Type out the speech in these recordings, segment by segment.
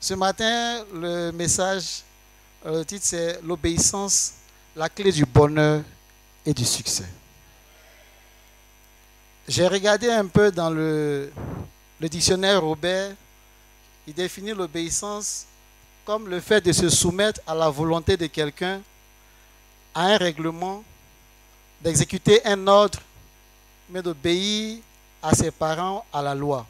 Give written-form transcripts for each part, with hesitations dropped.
Ce matin, le message, le titre c'est l'obéissance, la clé du bonheur et du succès. J'ai regardé un peu dans le dictionnaire Robert. Il définit l'obéissance comme le fait de se soumettre à la volonté de quelqu'un, à un règlement, d'exécuter un ordre, mais d'obéir à ses parents, à la loi.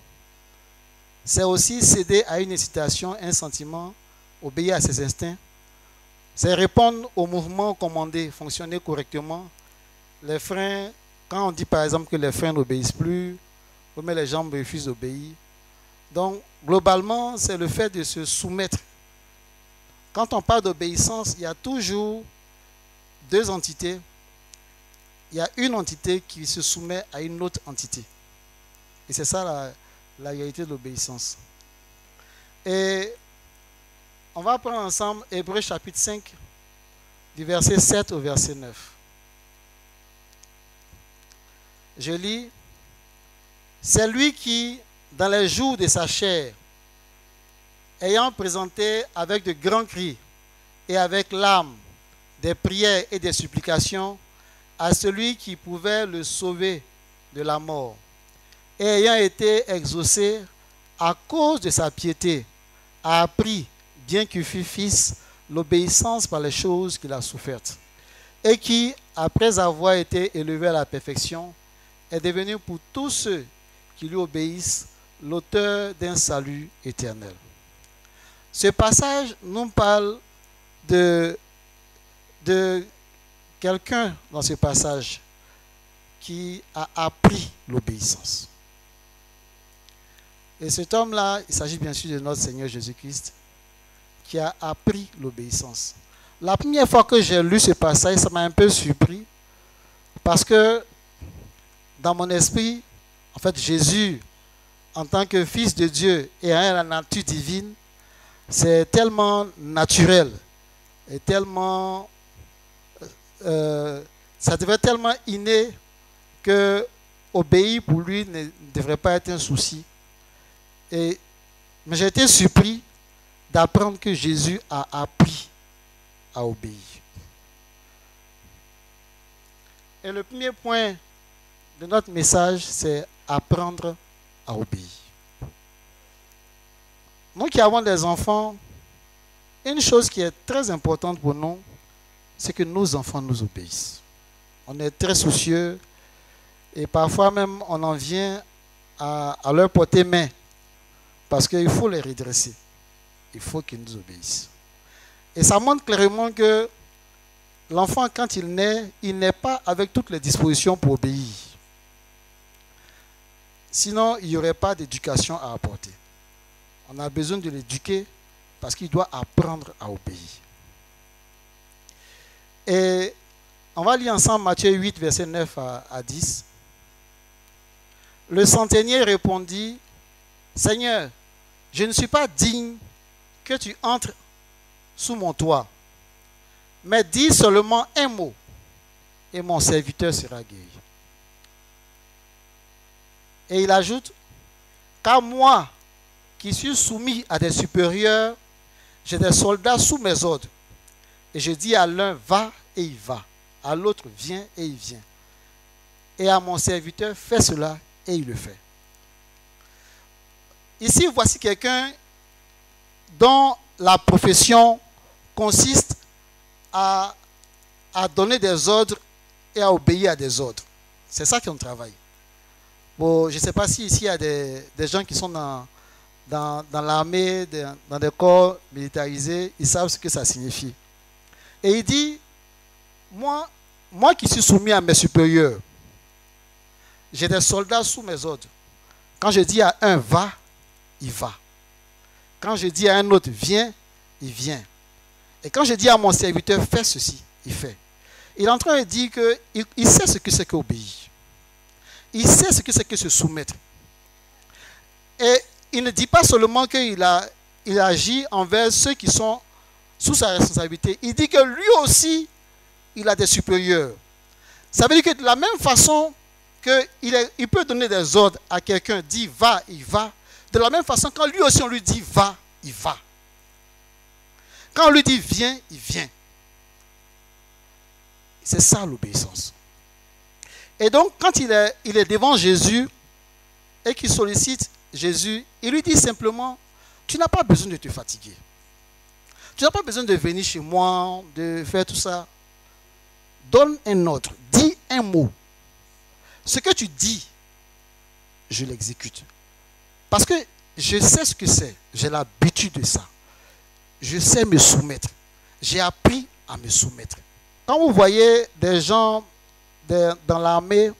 C'est aussi céder à une incitation, un sentiment, obéir à ses instincts. C'est répondre au mouvement commandé, fonctionner correctement. Les freins, quand on dit par exemple que les freins n'obéissent plus, mais les jambes refusent d'obéir. Donc, globalement, c'est le fait de se soumettre. Quand on parle d'obéissance, il y a toujours deux entités. Il y a une entité qui se soumet à une autre entité. Et c'est ça la réalité de l'obéissance. Et on va prendre ensemble Hébreux chapitre 5, du verset 7 au verset 9. Je lis. C'est lui qui, dans les jours de sa chair, ayant présenté avec de grands cris et avec larmes des prières et des supplications à celui qui pouvait le sauver de la mort, et ayant été exaucé à cause de sa piété, a appris, bien qu'il fût fils, l'obéissance par les choses qu'il a souffertes, et qui, après avoir été élevé à la perfection, est devenu pour tous ceux qui lui obéissent l'auteur d'un salut éternel. Ce passage nous parle de quelqu'un dans ce passage qui a appris l'obéissance. Et cet homme-là, il s'agit bien sûr de notre Seigneur Jésus-Christ, qui a appris l'obéissance. La première fois que j'ai lu ce passage, ça m'a un peu surpris, parce que dans mon esprit, en fait, Jésus, en tant que fils de Dieu et ayant la nature divine, c'est tellement naturel et tellement... ça devait être tellement inné que obéir pour lui ne devrait pas être un souci. Mais j'ai été surpris d'apprendre que Jésus a appris à obéir. Et le premier point de notre message, c'est apprendre à obéir. Nous qui avons des enfants, une chose qui est très importante pour nous, c'est que nos enfants nous obéissent. On est très soucieux et parfois même on en vient à leur porter main parce qu'il faut les redresser. Il faut qu'ils nous obéissent. Et ça montre clairement que l'enfant, quand il naît pas avec toutes les dispositions pour obéir. Sinon, il n'y aurait pas d'éducation à apporter. On a besoin de l'éduquer parce qu'il doit apprendre à obéir. Et on va lire ensemble Matthieu 8, verset 9 à 10. Le centenier répondit, « Seigneur, je ne suis pas digne que tu entres sous mon toit, mais dis seulement un mot, et mon serviteur sera guéri. » Et il ajoute, « Car moi, qui suis soumis à des supérieurs, j'ai des soldats sous mes ordres. Et je dis à l'un, va, et il va. À l'autre, viens, et il vient. Et à mon serviteur, fais cela, et il le fait. » Ici, voici quelqu'un dont la profession consiste à donner des ordres et à obéir à des ordres. C'est ça qu'on travaille. Bon, je ne sais pas si ici il y a des gens qui sont dans l'armée, dans des corps militarisés, ils savent ce que ça signifie. Et il dit, moi qui suis soumis à mes supérieurs, j'ai des soldats sous mes ordres. Quand je dis à un va, il va. Quand je dis à un autre viens, il vient. Et quand je dis à mon serviteur fais ceci, il fait. Il est en train de dire qu'il sait ce que c'est qu'obéir. Il sait ce que c'est que se soumettre. Et il ne dit pas seulement qu'il agit envers ceux qui sont sous sa responsabilité. Il dit que lui aussi, il a des supérieurs. Ça veut dire que de la même façon qu'il peut donner des ordres à quelqu'un, dit va, il va. De la même façon, quand lui aussi on lui dit va, il va. Quand on lui dit viens, il vient. C'est ça l'obéissance. Et donc, quand il est devant Jésus et qu'il sollicite Jésus, il lui dit simplement, tu n'as pas besoin de te fatiguer. Tu n'as pas besoin de venir chez moi, de faire tout ça. Donne un ordre, dis un mot. Ce que tu dis, je l'exécute. Parce que je sais ce que c'est. J'ai l'habitude de ça. Je sais me soumettre. J'ai appris à me soumettre. Quand vous voyez des gens dans l'armée,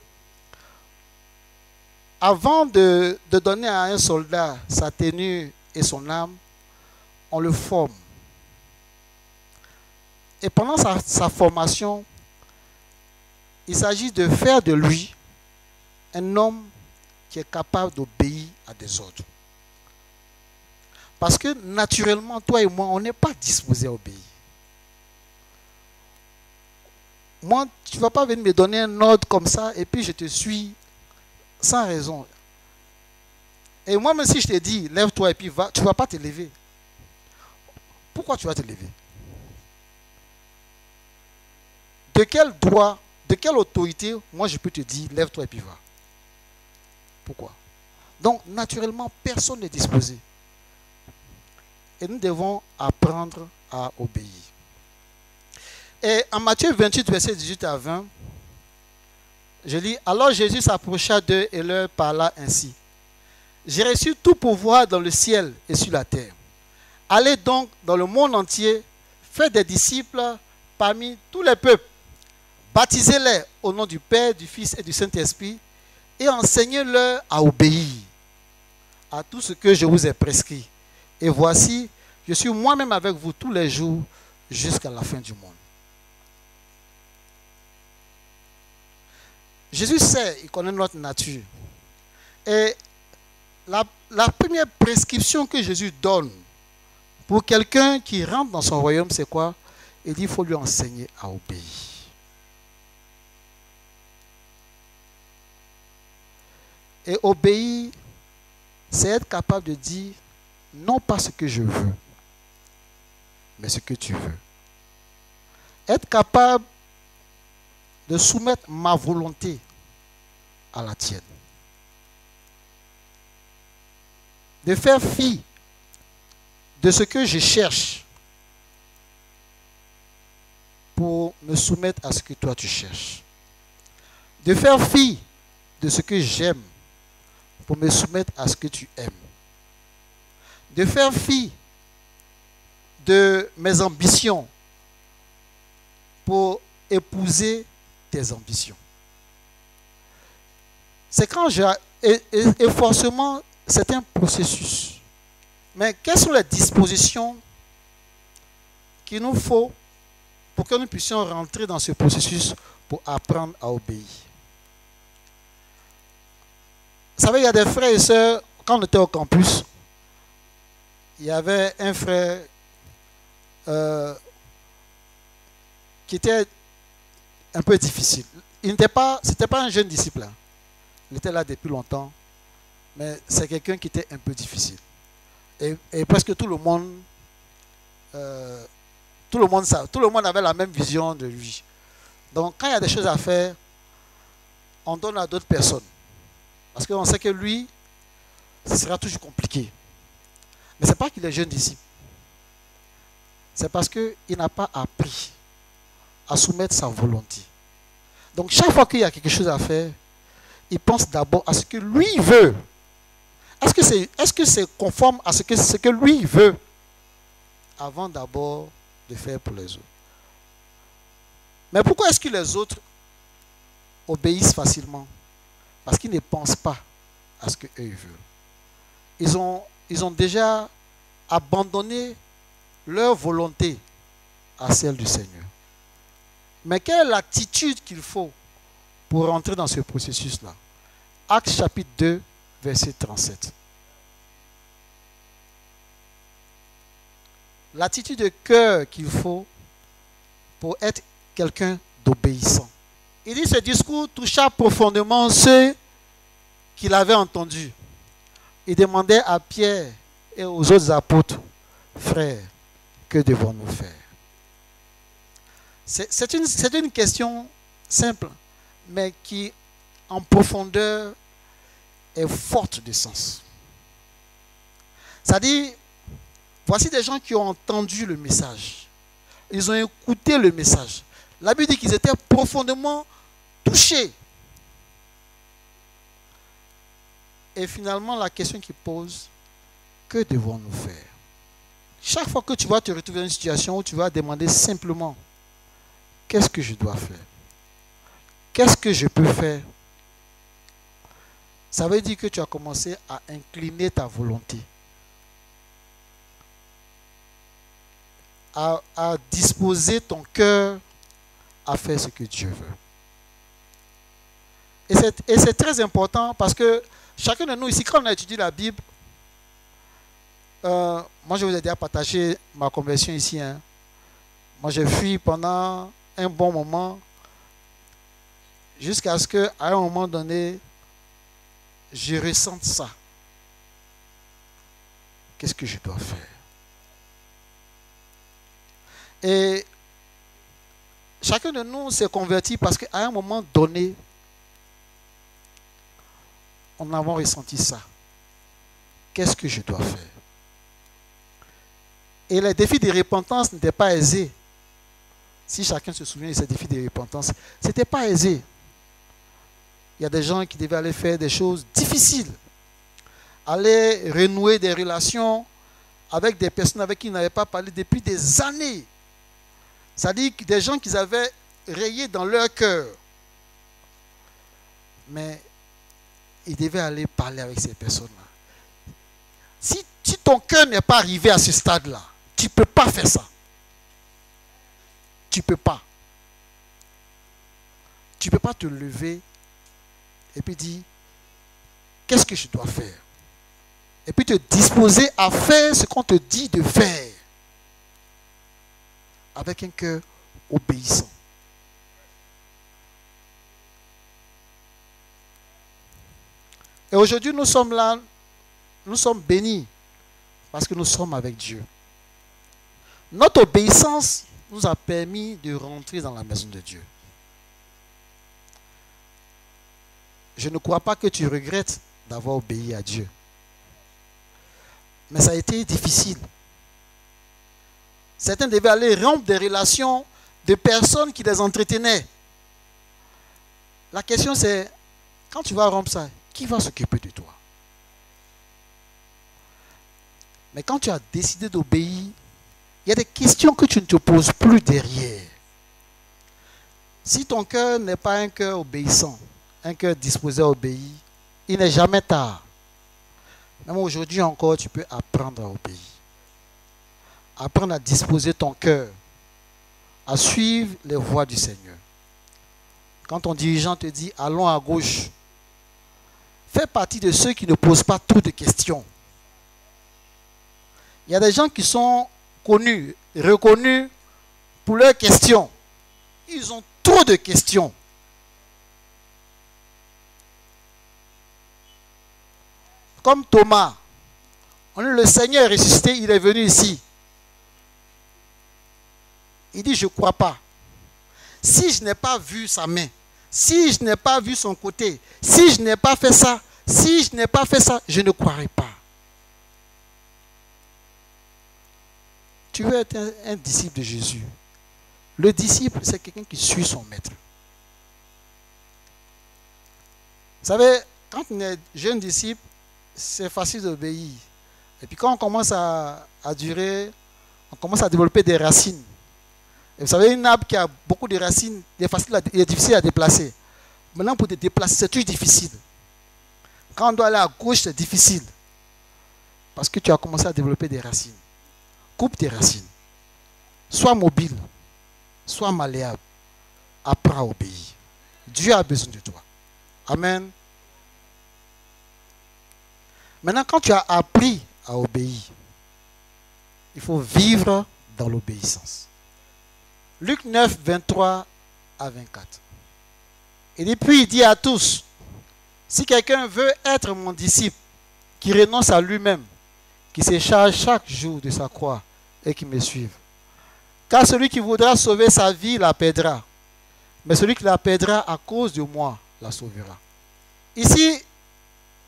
avant de donner à un soldat sa tenue et son arme, on le forme. Et pendant sa formation, il s'agit de faire de lui un homme qui est capable d'obéir à des ordres. Parce que naturellement, toi et moi, on n'est pas disposés à obéir. Moi, tu ne vas pas venir me donner un ordre comme ça et puis je te suis sans raison. Et moi, même si je te dis, lève-toi et puis va, tu ne vas pas te lever. Pourquoi tu vas te lever? De quel droit, de quelle autorité, moi je peux te dire, lève-toi et puis va? Pourquoi? Donc, naturellement, personne n'est disposé. Et nous devons apprendre à obéir. Et en Matthieu 28, verset 18 à 20, je lis, alors Jésus s'approcha d'eux et leur parla ainsi. J'ai reçu tout pouvoir dans le ciel et sur la terre. Allez donc dans le monde entier, faites des disciples parmi tous les peuples. Baptisez-les au nom du Père, du Fils et du Saint-Esprit et enseignez-leur à obéir à tout ce que je vous ai prescrit. Et voici, je suis moi-même avec vous tous les jours jusqu'à la fin du monde. Jésus sait, il connaît notre nature. Et la première prescription que Jésus donne pour quelqu'un qui rentre dans son royaume, c'est quoi? Il dit qu'il faut lui enseigner à obéir. Et obéir, c'est être capable de dire non pas ce que je veux, mais ce que tu veux. Être capable de soumettre ma volonté à la tienne. De faire fi de ce que je cherche pour me soumettre à ce que toi tu cherches. De faire fi de ce que j'aime pour me soumettre à ce que tu aimes. De faire fi de mes ambitions pour épouser tes ambitions. C'est quand et forcément, c'est un processus. Mais quelles sont les dispositions qu'il nous faut pour que nous puissions rentrer dans ce processus pour apprendre à obéir? Vous savez, il y a des frères et sœurs, quand on était au campus, il y avait un frère qui était un peu difficile. C'était pas un jeune disciple. Hein. Il était là depuis longtemps, mais c'est quelqu'un qui était un peu difficile. Et presque tout le monde avait la même vision de lui. Donc, quand il y a des choses à faire, on donne à d'autres personnes. Parce qu'on sait que lui, ce sera toujours compliqué. Mais ce n'est pas qu'il est jeune disciple. C'est parce qu'il n'a pas appris à soumettre sa volonté. Donc, chaque fois qu'il y a quelque chose à faire, il pense d'abord à ce que lui veut. Est-ce que c'est conforme à ce que lui veut avant d'abord de faire pour les autres? Mais pourquoi est-ce que les autres obéissent facilement? Parce qu'ils ne pensent pas à ce qu'eux veulent. Ils ont déjà abandonné leur volonté à celle du Seigneur. Mais quelle est l'attitude qu'il faut pour rentrer dans ce processus-là? Actes chapitre 2, verset 37. L'attitude de cœur qu'il faut pour être quelqu'un d'obéissant. Il dit ce discours toucha profondément ceux qui l'avaient entendu. Il demandait à Pierre et aux autres apôtres, frères, que devons-nous faire? C'est une question simple, mais qui, en profondeur, est forte de sens. C'est-à-dire, voici des gens qui ont entendu le message. Ils ont écouté le message. La Bible dit qu'ils étaient profondément touchés. Et finalement, la question qu'ils posent, que devons-nous faire? Chaque fois que tu vas te retrouver dans une situation où tu vas demander simplement, qu'est-ce que je dois faire? Qu'est-ce que je peux faire? Ça veut dire que tu as commencé à incliner ta volonté, à disposer ton cœur à faire ce que Dieu veut. Et c'est très important parce que chacun de nous ici, quand on a étudié la Bible, moi je vous ai déjà partagé ma conversion ici. Moi j'ai fui pendant un bon moment jusqu'à ce qu'à un moment donné, je ressente ça. Qu'est-ce que je dois faire? Et chacun de nous s'est converti parce qu'à un moment donné, on a ressenti ça. Qu'est-ce que je dois faire? Et les défis de repentance n'étaient pas aisés. Si chacun se souvient de ces défis de repentance, ce n'était pas aisé. Il y a des gens qui devaient aller faire des choses difficiles. Aller renouer des relations avec des personnes avec qui ils n'avaient pas parlé depuis des années. C'est-à-dire des gens qu'ils avaient rayés dans leur cœur. Mais ils devaient aller parler avec ces personnes-là. Si ton cœur n'est pas arrivé à ce stade-là, tu ne peux pas faire ça. Tu ne peux pas. Tu ne peux pas te lever et puis dire, qu'est-ce que je dois faire? Et puis te disposer à faire ce qu'on te dit de faire. Avec un cœur obéissant. Et aujourd'hui, nous sommes là, nous sommes bénis parce que nous sommes avec Dieu. Notre obéissance nous a permis de rentrer dans la maison de Dieu. Je ne crois pas que tu regrettes d'avoir obéi à Dieu. Mais ça a été difficile. Certains devaient aller rompre des relations de personnes qui les entretenaient. La question c'est, quand tu vas rompre ça, qui va s'occuper de toi? Mais quand tu as décidé d'obéir, il y a des questions que tu ne te poses plus derrière. Si ton cœur n'est pas un cœur obéissant, un cœur disposé à obéir, il n'est jamais tard. Même aujourd'hui encore, tu peux apprendre à obéir. Apprendre à disposer ton cœur, à suivre les voies du Seigneur. Quand ton dirigeant te dit, allons à gauche, fais partie de ceux qui ne posent pas trop de questions. Il y a des gens qui sont connus, reconnus pour leurs questions. Ils ont trop de questions. Comme Thomas, le Seigneur est ressuscité, il est venu ici. Il dit, je ne crois pas. Si je n'ai pas vu sa main, si je n'ai pas vu son côté, si je n'ai pas fait ça, si je n'ai pas fait ça, je ne croirai pas. Tu veux être un disciple de Jésus. Le disciple, c'est quelqu'un qui suit son maître. Vous savez, quand on est jeune disciple, c'est facile d'obéir. Et puis quand on commence à durer, on commence à développer des racines. Et vous savez, une arbre qui a beaucoup de racines, il est difficile à déplacer. Maintenant, pour te déplacer, c'est toujours difficile. Quand on doit aller à gauche, c'est difficile. Parce que tu as commencé à développer des racines. Coupe tes racines. Sois mobile. Sois malléable. Apprends à obéir. Dieu a besoin de toi. Amen. Maintenant, quand tu as appris à obéir, il faut vivre dans l'obéissance. Luc 9, 23 à 24. Et puis il dit à tous, si quelqu'un veut être mon disciple, qui renonce à lui-même, qui se charge chaque jour de sa croix et qui me suive, Car celui qui voudra sauver sa vie la perdra. Mais celui qui la perdra à cause de moi la sauvera. Ici,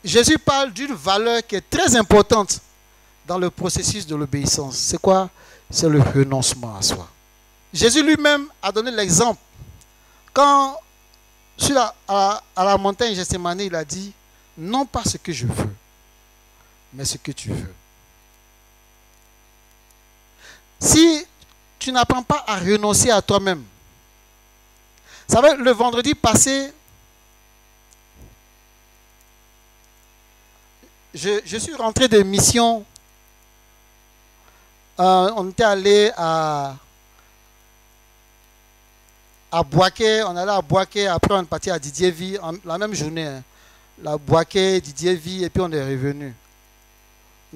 Jésus parle d'une valeur qui est très importante dans le processus de l'obéissance. C'est quoi? C'est le renoncement à soi. Jésus lui-même a donné l'exemple. Quand, à la montagne Gethsémani, il a dit, non pas ce que je veux, mais ce que tu veux. Si tu n'apprends pas à renoncer à toi-même, vous savez, le vendredi passé, je suis rentré de mission. On était allé à Boaké, on allait à Boaké, après on est parti à Didier-Vie, la même journée. Hein. La Boaké, Didier-Vie, et puis on est revenu.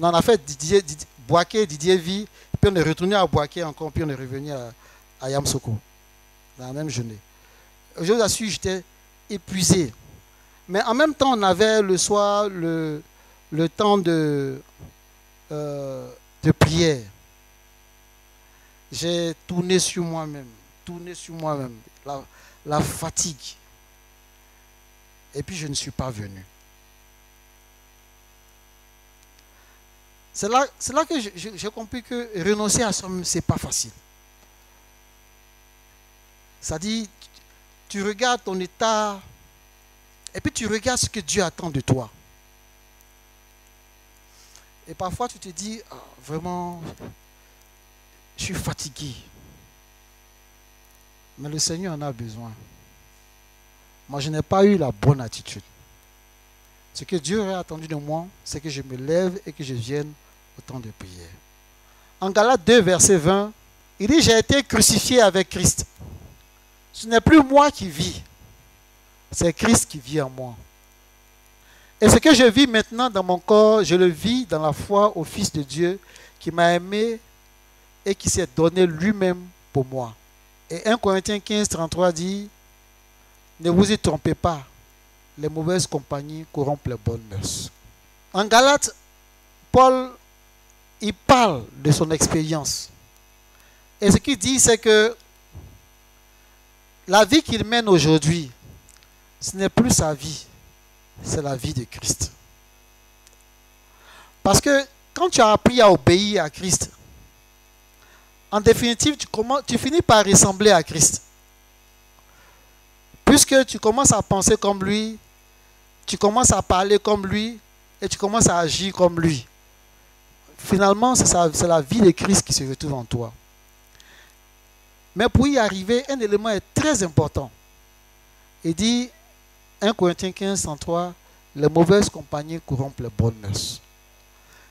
On a fait Boaké, Didier-Vie, puis on est retourné à Boaké encore, puis on est revenu à Yamsoko, dans la même journée. Je vous assure, j'étais épuisé. Mais en même temps, on avait le soir le temps de prière. J'ai tourné sur moi-même. La fatigue. Et puis je ne suis pas venu. C'est là que j'ai compris que renoncer à soi-même, ce n'est pas facile. Ça dit, tu regardes ton état, et puis tu regardes ce que Dieu attend de toi. Et parfois tu te dis, oh, vraiment, je suis fatigué. Mais le Seigneur en a besoin. Moi, je n'ai pas eu la bonne attitude. Ce que Dieu aurait attendu de moi, c'est que je me lève et que je vienne au temps de prière. En Galates 2, verset 20, il dit, j'ai été crucifié avec Christ. Ce n'est plus moi qui vis, c'est Christ qui vit en moi. Et ce que je vis maintenant dans mon corps, je le vis dans la foi au Fils de Dieu qui m'a aimé et qui s'est donné lui-même pour moi. Et 1 Corinthiens 15, 33 dit, ne vous y trompez pas, les mauvaises compagnies corrompent les bonnes mœurs. En Galates, Paul, il parle de son expérience. Et ce qu'il dit, c'est que la vie qu'il mène aujourd'hui, ce n'est plus sa vie, c'est la vie de Christ. Parce que quand tu as appris à obéir à Christ, en définitive, tu finis par ressembler à Christ. Puisque tu commences à penser comme lui, tu commences à parler comme lui, et tu commences à agir comme lui. Finalement, c'est la vie de Christ qui se retrouve en toi. Mais pour y arriver, un élément est très important. Il dit, 1 Corinthiens 15, 103, les mauvaises compagnies corrompent les bonnes mœurs.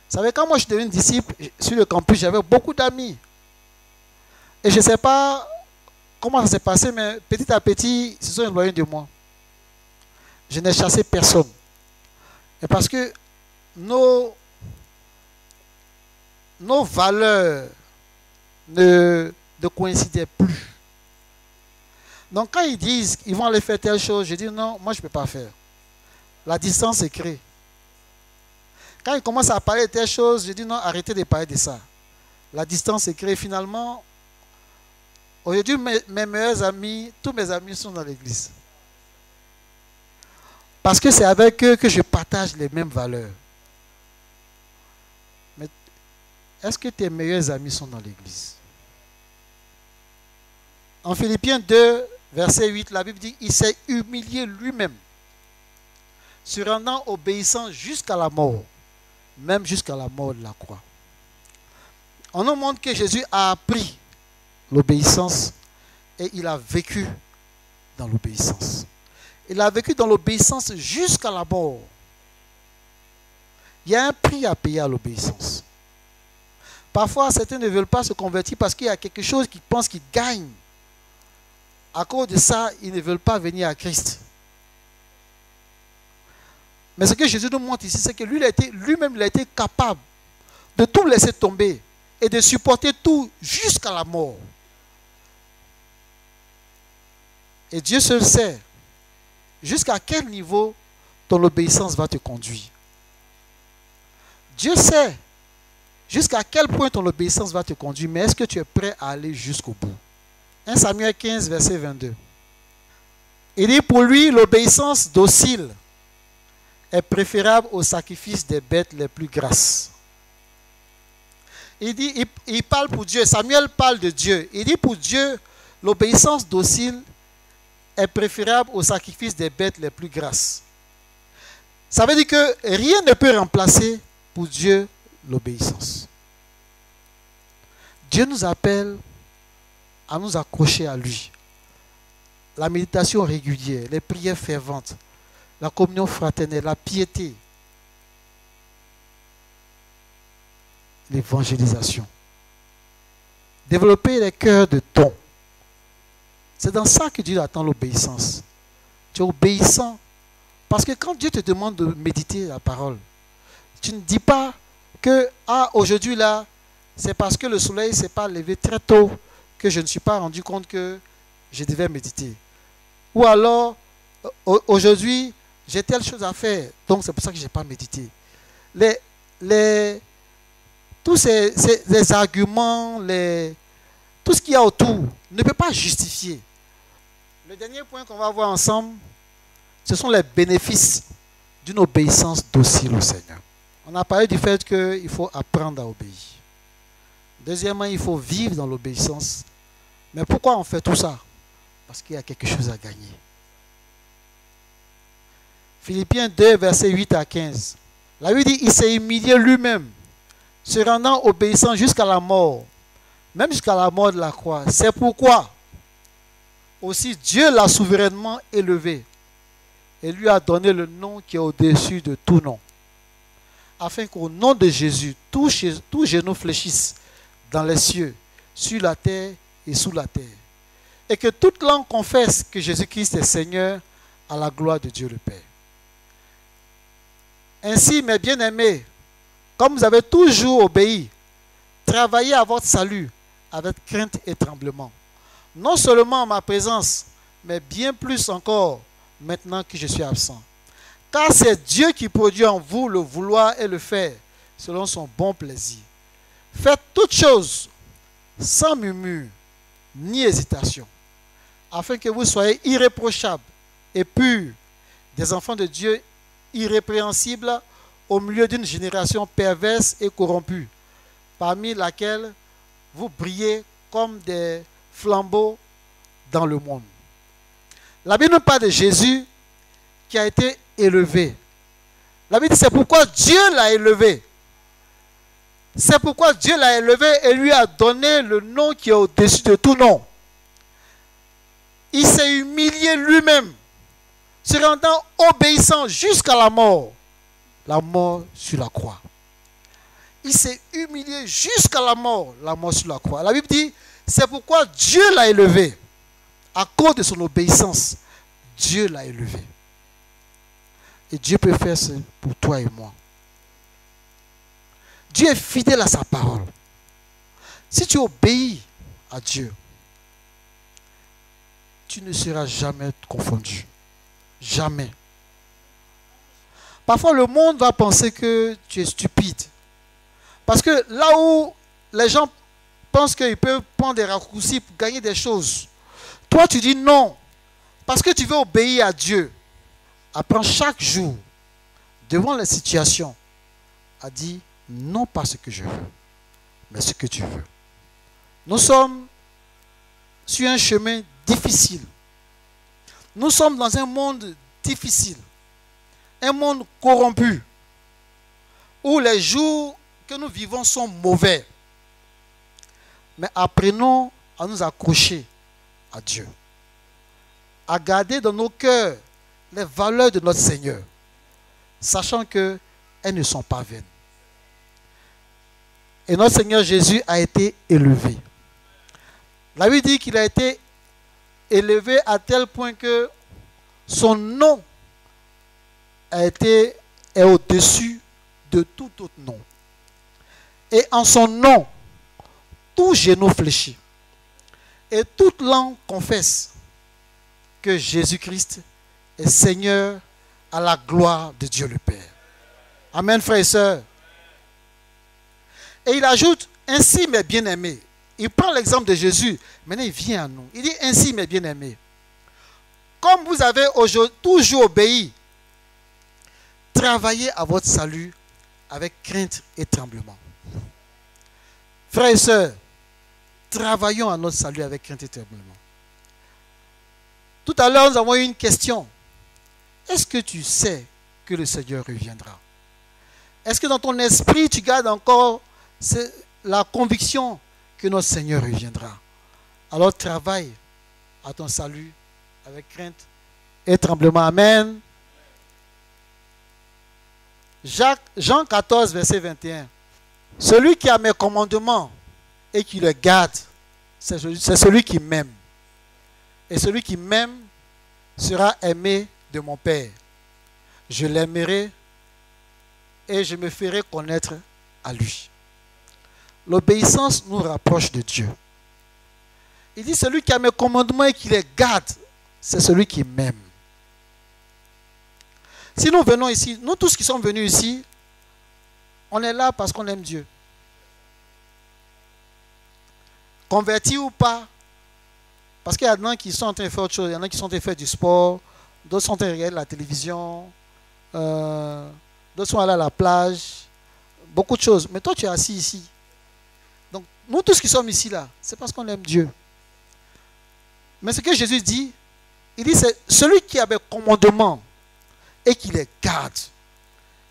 Vous savez, quand moi je suis devenu disciple, sur le campus, j'avais beaucoup d'amis. Et je ne sais pas comment ça s'est passé, mais petit à petit, ils se sont éloignés de moi. Je n'ai chassé personne. Et parce que nos valeurs ne coïncidaient plus. Donc quand ils disent qu'ils vont aller faire telle chose, je dis non, moi je ne peux pas faire. La distance est créée. Quand ils commencent à parler de telle chose, je dis non, arrêtez de parler de ça. La distance est créée. Finalement, aujourd'hui, mes meilleurs amis, tous mes amis sont dans l'église. Parce que c'est avec eux que je partage les mêmes valeurs. Mais est-ce que tes meilleurs amis sont dans l'église? En Philippiens 2, verset 8, la Bible dit, il s'est humilié lui-même, se rendant obéissant jusqu'à la mort, même jusqu'à la mort de la croix. On nous montre que Jésus a appris l'obéissance et il a vécu dans l'obéissance. Il a vécu dans l'obéissance jusqu'à la mort. Il y a un prix à payer à l'obéissance. Parfois, certains ne veulent pas se convertir parce qu'il y a quelque chose qu'ils pensent qu'ils gagnent. À cause de ça, ils ne veulent pas venir à Christ. Mais ce que Jésus nous montre ici, c'est que lui-même, il a été capable de tout laisser tomber et de supporter tout jusqu'à la mort. Et Dieu seul sait jusqu'à quel niveau ton obéissance va te conduire. Dieu sait jusqu'à quel point ton obéissance va te conduire, mais est-ce que tu es prêt à aller jusqu'au bout? 1 Samuel 15, verset 22. Il dit, pour lui, l'obéissance docile est préférable au sacrifice des bêtes les plus grasses. Il dit, il parle pour Dieu, Samuel parle de Dieu. Il dit, pour Dieu, l'obéissance docile est préférable au sacrifice des bêtes les plus grasses. Ça veut dire que rien ne peut remplacer pour Dieu l'obéissance. Dieu nous appelle à nous accrocher à lui. La méditation régulière, les prières ferventes, la communion fraternelle, la piété, l'évangélisation. Développer les cœurs de don. C'est dans ça que Dieu attend l'obéissance. Tu es obéissant. Parce que quand Dieu te demande de méditer la parole, tu ne dis pas que aujourd'hui là, c'est parce que le soleil ne s'est pas levé très tôt que je ne suis pas rendu compte que je devais méditer. Ou alors, aujourd'hui, j'ai telle chose à faire, donc c'est pour ça que je n'ai pas médité. Tous ces arguments, tout ce qu'il y a autour ne peut pas justifier. Le dernier point qu'on va voir ensemble, ce sont les bénéfices d'une obéissance docile au Seigneur. On a parlé du fait qu'il faut apprendre à obéir. Deuxièmement, il faut vivre dans l'obéissance. Mais pourquoi on fait tout ça? Parce qu'il y a quelque chose à gagner. Philippiens 2, versets 8 à 15. La Bible dit, il s'est humilié lui-même, se rendant obéissant jusqu'à la mort, même jusqu'à la mort de la croix. C'est pourquoi aussi Dieu l'a souverainement élevé et lui a donné le nom qui est au-dessus de tout nom, afin qu'au nom de Jésus, tout genou fléchisse dans les cieux, sur la terre et sous la terre, et que toute langue confesse que Jésus-Christ est Seigneur, à la gloire de Dieu le Père. Ainsi, mes bien-aimés, comme vous avez toujours obéi, travaillez à votre salut avec crainte et tremblement, non seulement en ma présence, mais bien plus encore maintenant que je suis absent. Car c'est Dieu qui produit en vous le vouloir et le faire, selon son bon plaisir. Faites toutes choses sans murmure, ni hésitation, afin que vous soyez irréprochables et purs, des enfants de Dieu irrépréhensibles au milieu d'une génération perverse et corrompue, parmi laquelle vous brillez comme des flambeaux dans le monde. La Bible nous parle de Jésus qui a été élevé. La Bible dit c'est pourquoi Dieu l'a élevé. C'est pourquoi Dieu l'a élevé et lui a donné le nom qui est au-dessus de tout nom. Il s'est humilié lui-même, se rendant obéissant jusqu'à la mort sur la croix. Il s'est humilié jusqu'à la mort sur la croix. La Bible dit, c'est pourquoi Dieu l'a élevé. À cause de son obéissance, Dieu l'a élevé. Et Dieu peut faire ça pour toi et moi. Dieu est fidèle à sa parole. Si tu obéis à Dieu, tu ne seras jamais confondu. Jamais. Parfois, le monde va penser que tu es stupide. Parce que là où les gens pensent qu'ils peuvent prendre des raccourcis pour gagner des choses, toi, tu dis non. Parce que tu veux obéir à Dieu. Apprends chaque jour, devant les situations, à dire non pas ce que je veux, mais ce que tu veux. Nous sommes sur un chemin difficile. Nous sommes dans un monde difficile. Un monde corrompu. Où les jours que nous vivons sont mauvais. Mais apprenons à nous accrocher à Dieu. À garder dans nos cœurs les valeurs de notre Seigneur. Sachant qu'elles ne sont pas vaines. Et notre Seigneur Jésus a été élevé. La Bible dit qu'il a été élevé à tel point que son nom est au-dessus de tout autre nom. Et en son nom, tout genou fléchit. Et toute langue confesse que Jésus-Christ est Seigneur à la gloire de Dieu le Père. Amen, frères et sœurs. Et il ajoute, ainsi mes bien-aimés. Il prend l'exemple de Jésus. Maintenant, il vient à nous. Il dit, ainsi mes bien-aimés. Comme vous avez toujours obéi, travaillez à votre salut avec crainte et tremblement. Frères et sœurs, travaillons à notre salut avec crainte et tremblement. Tout à l'heure, nous avons eu une question. Est-ce que tu sais que le Seigneur reviendra? Est-ce que dans ton esprit, tu gardes encore la conviction que notre Seigneur reviendra? Alors travaille à ton salut avec crainte et tremblement. Amen. Jean 14, verset 21. Celui qui a mes commandements et qui les garde, c'est celui qui m'aime. Et celui qui m'aime sera aimé de mon Père. Je l'aimerai et je me ferai connaître à lui. L'obéissance nous rapproche de Dieu. Il dit, celui qui a mes commandements et qui les garde, c'est celui qui m'aime. Si nous venons ici, nous tous qui sommes venus ici, on est là parce qu'on aime Dieu. Convertis ou pas, parce qu'il y a des gens qui sont en train de faire autre chose, il y en a qui sont en train de faire du sport, d'autres sont en train de regarder la télévision, d'autres sont allés à la plage, beaucoup de choses. Mais toi, tu es assis ici. Donc, nous tous qui sommes ici, là, c'est parce qu'on aime Dieu. Mais ce que Jésus dit, il dit, c'est celui qui a des commandements et qui les garde.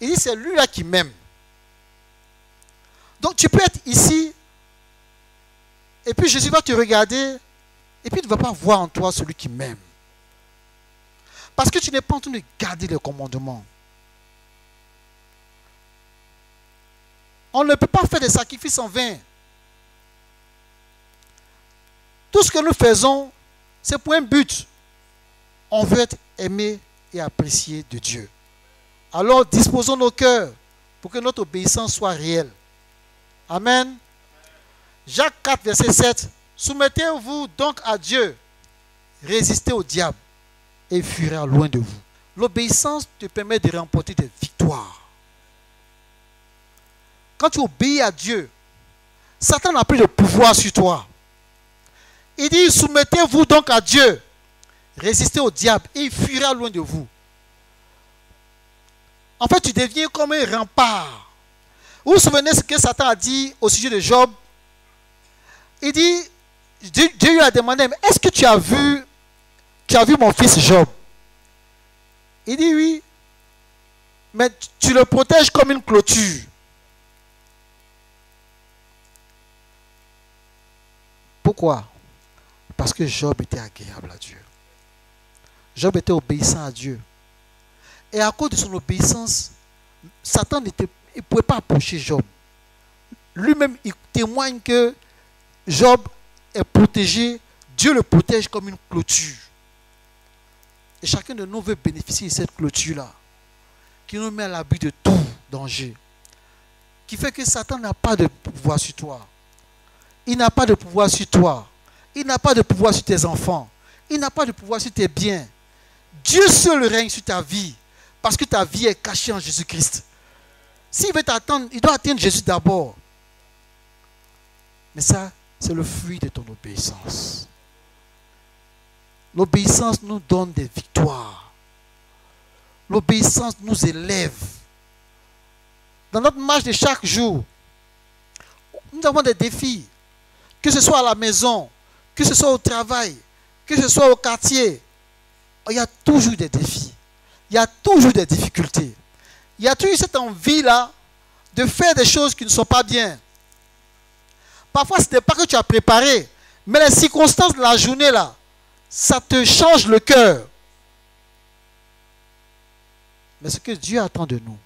Il dit, c'est lui-là qui m'aime. Donc, tu peux être ici, et puis Jésus va te regarder, et puis il ne va pas voir en toi celui qui m'aime. Parce que tu n'es pas en train de garder les commandements. On ne peut pas faire des sacrifices en vain. Tout ce que nous faisons, c'est pour un but. On veut être aimé et apprécié de Dieu. Alors disposons nos cœurs pour que notre obéissance soit réelle. Amen. Jacques 4, verset 7. Soumettez-vous donc à Dieu. Résistez au diable et il fuira loin de vous. L'obéissance te permet de remporter des victoires. Quand tu obéis à Dieu, Satan n'a plus de pouvoir sur toi. Il dit, soumettez-vous donc à Dieu. Résistez au diable et il fuira loin de vous. En fait, tu deviens comme un rempart. Vous vous souvenez ce que Satan a dit au sujet de Job? Il dit, Dieu lui a demandé, est-ce que tu as vu mon fils Job? Il dit oui, mais tu le protèges comme une clôture. Pourquoi? Parce que Job était agréable à Dieu. Job était obéissant à Dieu. Et à cause de son obéissance, Satan ne pouvait pas approcher Job. Lui-même, il témoigne que Job est protégé. Dieu le protège comme une clôture. Et chacun de nous veut bénéficier de cette clôture-là, qui nous met à l'abri de tout danger. Qui fait que Satan n'a pas de pouvoir sur toi. Il n'a pas de pouvoir sur toi. Il n'a pas de pouvoir sur tes enfants. Il n'a pas de pouvoir sur tes biens. Dieu seul règne sur ta vie. Parce que ta vie est cachée en Jésus-Christ. S'il veut t'attendre, il doit atteindre Jésus d'abord. Mais ça, c'est le fruit de ton obéissance. L'obéissance nous donne des victoires. L'obéissance nous élève. Dans notre marche de chaque jour, nous avons des défis. Que ce soit à la maison, que ce soit au travail, que ce soit au quartier. Il y a toujours des défis. Il y a toujours des difficultés. Il y a toujours cette envie-là de faire des choses qui ne sont pas bien. Parfois, ce n'est pas que tu as préparé, mais les circonstances de la journée, là, ça te change le cœur. Mais ce que Dieu attend de nous,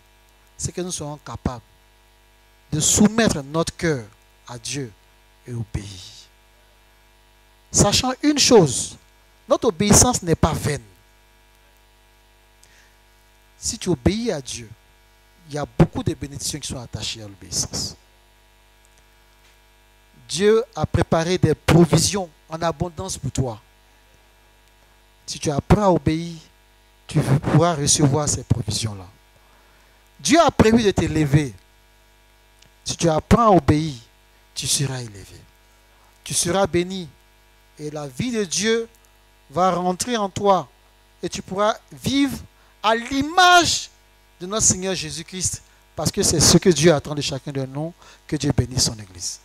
c'est que nous soyons capables de soumettre notre cœur à Dieu et obéir. Sachant une chose, notre obéissance n'est pas vaine. Si tu obéis à Dieu, il y a beaucoup de bénédictions qui sont attachées à l'obéissance. Dieu a préparé des provisions en abondance pour toi. Si tu apprends à obéir, tu pourras recevoir ces provisions-là. Dieu a prévu de t'élever. Si tu apprends à obéir, tu seras élevé. Tu seras béni. Et la vie de Dieu va rentrer en toi. Et tu pourras vivre à l'image de notre Seigneur Jésus-Christ. Parce que c'est ce que Dieu attend de chacun de nous. Que Dieu bénisse son Église.